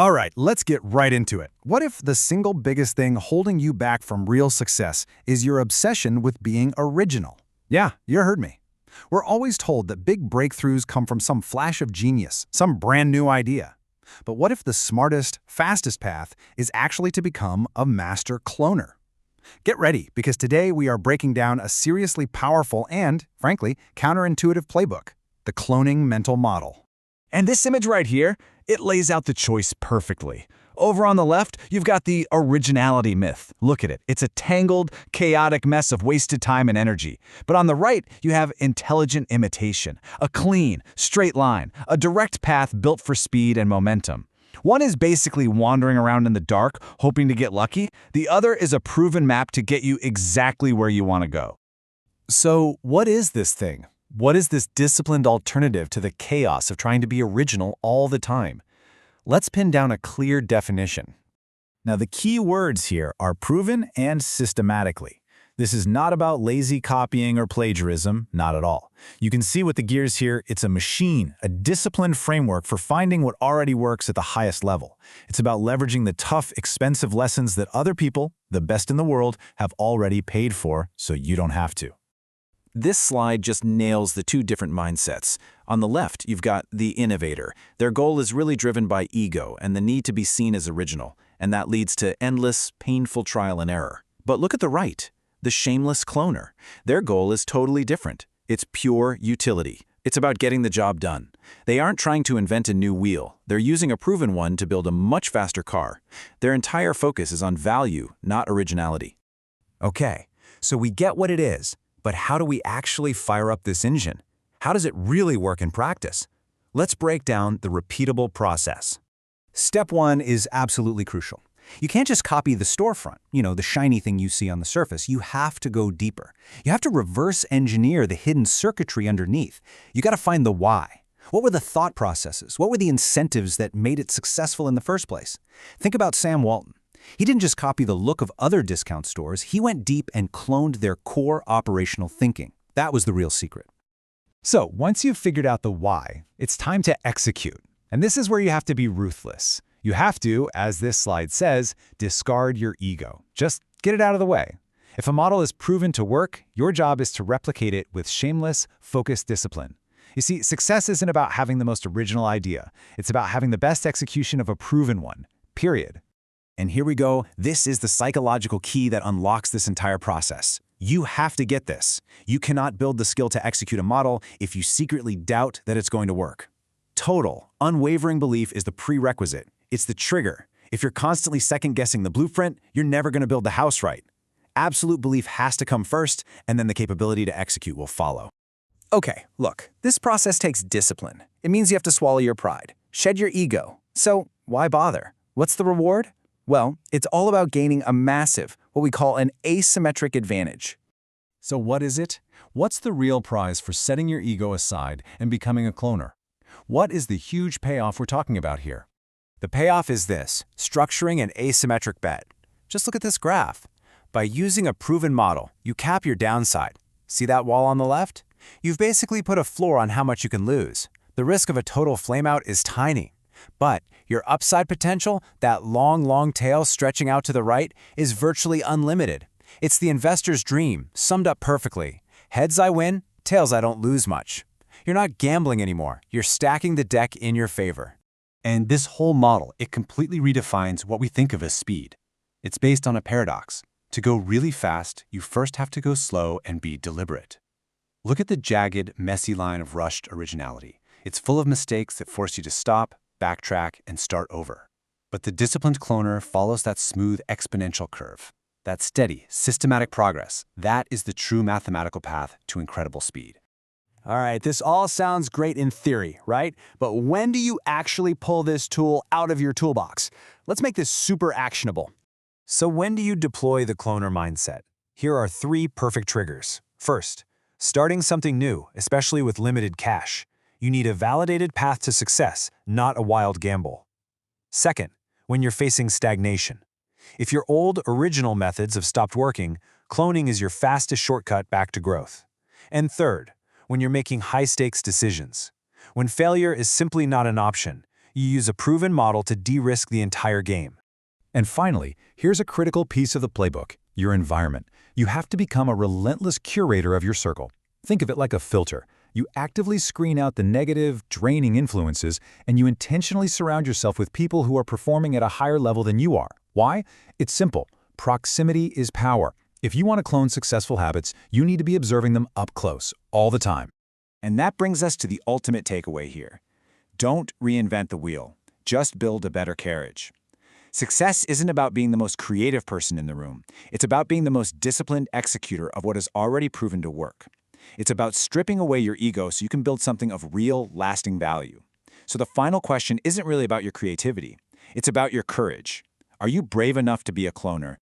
All right, let's get right into it. What if the single biggest thing holding you back from real success is your obsession with being original? Yeah, you heard me. We're always told that big breakthroughs come from some flash of genius, some brand new idea. But what if the smartest, fastest path is actually to become a master cloner? Get ready, because today we are breaking down a seriously powerful and, frankly, counterintuitive playbook, the cloning mental model. And this image right here, it lays out the choice perfectly. Over on the left, you've got the originality myth. Look at it. It's a tangled, chaotic mess of wasted time and energy. But on the right, you have intelligent imitation, a clean, straight line, a direct path built for speed and momentum. One is basically wandering around in the dark, hoping to get lucky. The other is a proven map to get you exactly where you want to go. So, what is this thing? What is this disciplined alternative to the chaos of trying to be original all the time? Let's pin down a clear definition. Now, the key words here are proven and systematically. This is not about lazy copying or plagiarism, not at all. You can see with the gears here, it's a machine, a disciplined framework for finding what already works at the highest level. It's about leveraging the tough, expensive lessons that other people, the best in the world, have already paid for, so you don't have to. This slide just nails the two different mindsets. On the left, you've got the innovator. Their goal is really driven by ego and the need to be seen as original, and that leads to endless, painful trial and error. But look at the right, the shameless cloner. Their goal is totally different. It's pure utility. It's about getting the job done. They aren't trying to invent a new wheel. They're using a proven one to build a much faster car. Their entire focus is on value, not originality. Okay, so we get what it is. But how do we actually fire up this engine? How does it really work in practice? Let's break down the repeatable process. Step one is absolutely crucial. You can't just copy the storefront, the shiny thing you see on the surface. You have to go deeper. You have to reverse engineer the hidden circuitry underneath. You got to find the why. What were the thought processes? What were the incentives that made it successful in the first place? Think about Sam Walton. He didn't just copy the look of other discount stores, he went deep and cloned their core operational thinking. That was the real secret. So, once you've figured out the why, it's time to execute. And this is where you have to be ruthless. You have to, as this slide says, discard your ego. Just get it out of the way. If a model is proven to work, your job is to replicate it with shameless, focused discipline. You see, success isn't about having the most original idea. It's about having the best execution of a proven one, period. And here we go. This is the psychological key that unlocks this entire process. You have to get this. You cannot build the skill to execute a model if you secretly doubt that it's going to work. Total, unwavering belief is the prerequisite. It's the trigger. If you're constantly second-guessing the blueprint, you're never going to build the house right. Absolute belief has to come first, and then the capability to execute will follow. Okay, look, this process takes discipline. It means you have to swallow your pride, shed your ego. So why bother? What's the reward? Well, it's all about gaining a massive, what we call an asymmetric advantage. So what is it? What's the real prize for setting your ego aside and becoming a cloner? What is the huge payoff we're talking about here? The payoff is this: structuring an asymmetric bet. Just look at this graph. By using a proven model, you cap your downside. See that wall on the left? You've basically put a floor on how much you can lose. The risk of a total flameout is tiny. But your upside potential, that long tail stretching out to the right, is virtually unlimited. It's the investor's dream, summed up perfectly. Heads I win, tails I don't lose much. You're not gambling anymore. You're stacking the deck in your favor. And this whole model, it completely redefines what we think of as speed. It's based on a paradox. To go really fast, you first have to go slow and be deliberate. Look at the jagged, messy line of rushed originality. It's full of mistakes that force you to stop, backtrack, and start over. But the disciplined cloner follows that smooth exponential curve. That steady, systematic progress, that is the true mathematical path to incredible speed. All right, this all sounds great in theory, right? But when do you actually pull this tool out of your toolbox? Let's make this super actionable. So when do you deploy the cloner mindset? Here are 3 perfect triggers. First, starting something new, especially with limited cash. You need a validated path to success, not a wild gamble. Second, when you're facing stagnation. If your old, original methods have stopped working, cloning is your fastest shortcut back to growth. And third, when you're making high-stakes decisions. When failure is simply not an option, You use a proven model to de-risk the entire game. And finally, here's a critical piece of the playbook: your environment. You have to become a relentless curator of your circle. Think of it like a filter. You actively screen out the negative, draining influences, and you intentionally surround yourself with people who are performing at a higher level than you are. Why? It's simple. Proximity is power. If you want to clone successful habits, you need to be observing them up close, all the time. And that brings us to the ultimate takeaway here. Don't reinvent the wheel. Just build a better carriage. Success isn't about being the most creative person in the room. It's about being the most disciplined executor of what has already proven to work. It's about stripping away your ego so you can build something of real, lasting value. So the final question isn't really about your creativity. It's about your courage. Are you brave enough to be a cloner,